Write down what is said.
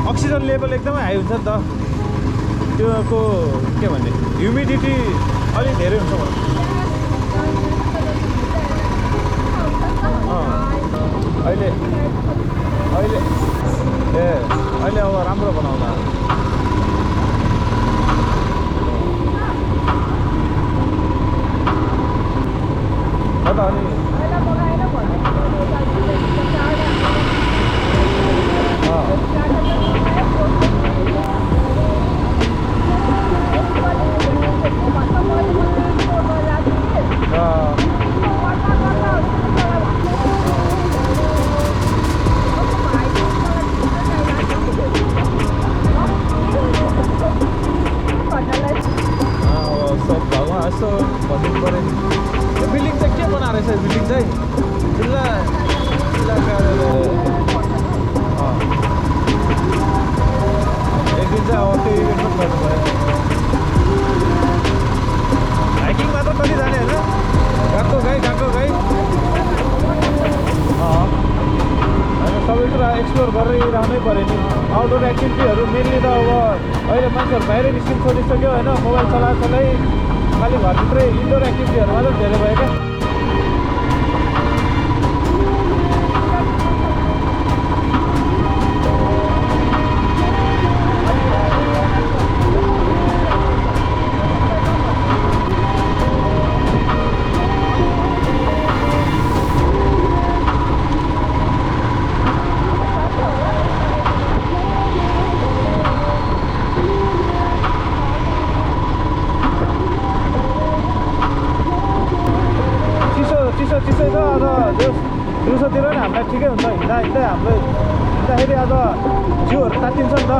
oxygen level एकदमै high हुन्छ नि त त्योको के भन्ने ह्युमिडिटी अलिक धेरै हुन्छ भनौँ अहिले अहिले ए अहिले अब राम्रो बनाउँला त अनि यस्तो भनिदिनु पऱ्यो नि यो बिल्डिङ चाहिँ के बनाएर रहेछ बिल्डिङ चाहिँ जिल्ला कार्यालय एक दिन चाहिँ अब त्यो इभेन्ट पनि गर्नु पऱ्यो हाइकिङ मात्र कति जाने होइन गएको गाई होइन सबै कुरा एक्सप्लोर गरिरहनै पऱ्यो नि आउटडोर एक्टिभिटीहरू मेनली त अब अहिले मान्छेहरू बाहिर निस्किनु छोडिसक्यो होइन मोबाइल चलाइ खालि घरभित्रै इन्डोर एक्टिभिटीहरू मात्रै धेरै भयो क्या चिसो छ अझ दिउँसोतिर नि हामीलाई ठिकै हुन्छ हिँड्दै हाम्रो हिँड्दाखेरि अझ जिउहरू तात्तिन्छ नि त